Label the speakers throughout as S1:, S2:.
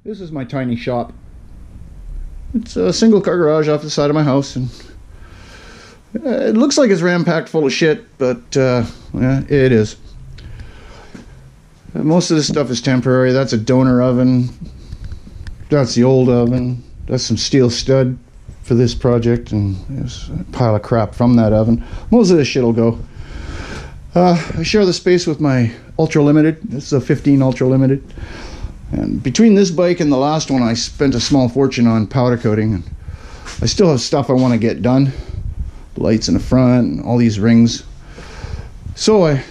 S1: This is my tiny shop. It's a single car garage off the side of my house, and it looks like it's ram-packed full of shit, but yeah, it is. Most of this stuff is temporary. That's a donor oven. That's the old oven. That's some steel stud for this project, and there's a pile of crap from that oven. Most of this shit will go. I share the space with my Ultra Limited. This is a 15 Ultra Limited. And between this bike and the last one, I spent a small fortune on powder coating. And I still have stuff I want to get done. Lights in the front and all these rings. So I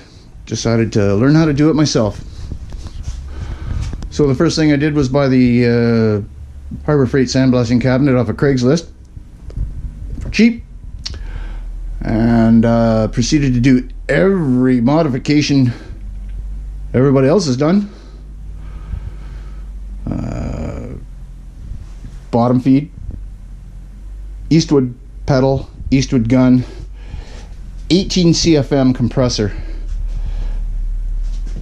S1: decided to learn how to do it myself. So the first thing I did was buy the Harbor Freight sandblasting cabinet off of Craigslist for cheap. And proceeded to do every modification everybody else has done. Bottom feed, Eastwood pedal, Eastwood gun, 18 CFM compressor,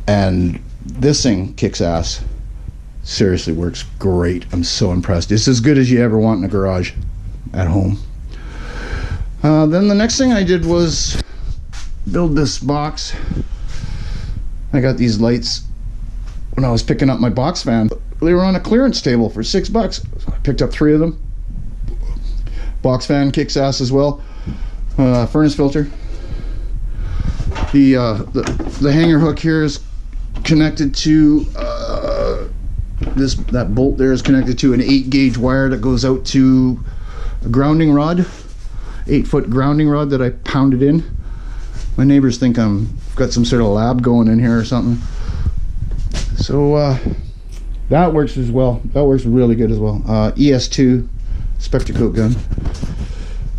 S1: and this thing kicks ass. Seriously works great. I'm so impressed. It's as good as you ever want in a garage at home. Then the next thing I did was build this box. I got these lights when I was picking up my box fan. They were on a clearance table for $6. So I picked up 3 of them. Box fan kicks ass as well. Furnace filter. The hanger hook here is connected to that bolt there is connected to an 8-gauge wire that goes out to a grounding rod, 8-foot grounding rod that I pounded in. My neighbors think I've got some sort of lab going in here or something. So that works as well. That works really good as well. ES2 Spectracoat gun.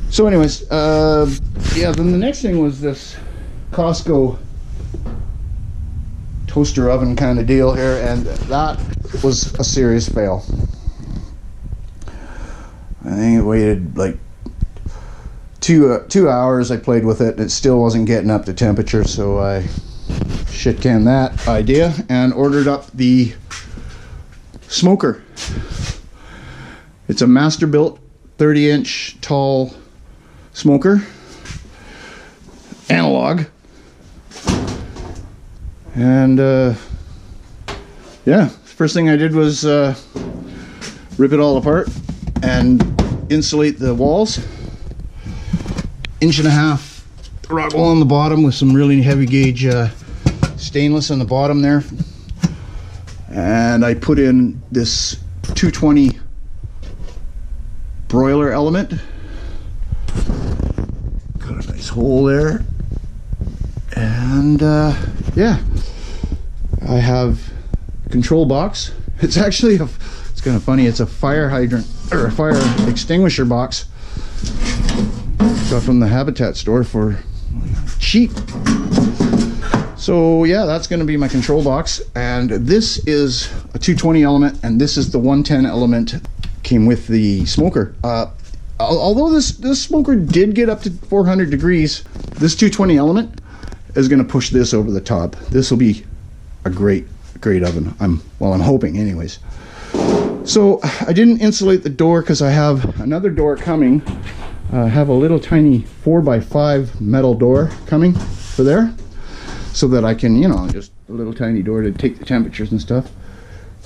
S1: So anyways, yeah, then the next thing was this Costco toaster oven kind of deal here, and that was a serious fail. I think it waited like two hours. I played with it and it still wasn't getting up to temperature, so I shit canned that idea and ordered up the smoker. It's a master built 30-inch tall smoker, analog, and yeah, first thing I did was rip it all apart and insulate the walls. 1.5 inch rock wall on the bottom with some really heavy gauge stainless on the bottom there, and I put in this 220 broiler element. Got a nice hole there, and yeah, I have a control box. It's actually it's kind of funny. It's a fire hydrant or a fire extinguisher box. Got from the Habitat store for cheap. So yeah, that's going to be my control box, and this is a 220 element, and this is the 110 element. Came with the smoker. Although this smoker did get up to 400 degrees, this 220 element is going to push this over the top. This will be a great oven. I'm hoping, anyways. So I didn't insulate the door because I have another door coming. I have a little tiny 4x5 metal door coming for there, so that I can, you know, just a little tiny door to take the temperatures and stuff.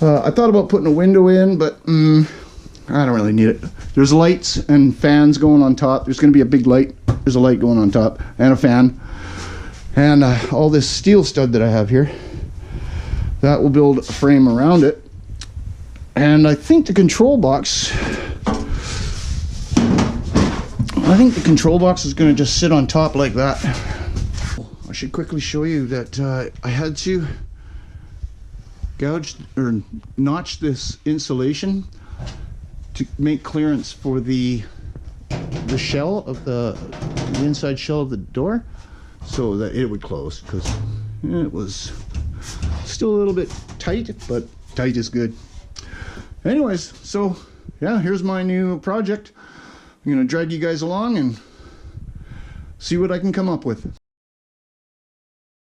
S1: I thought about putting a window in, but I don't really need it. There's lights and fans going on top. There's going to be a big light. There's a light going on top and a fan. And all this steel stud that I have here, that will build a frame around it. And I think the control box, is going to just sit on top like that. I should quickly show you that I had to gouge or notch this insulation to make clearance for the shell of the inside shell of the door, so that it would close, because it was still a little bit tight, but tight is good. Anyways, so yeah, here's my new project. I'm gonna drag you guys along and see what I can come up with.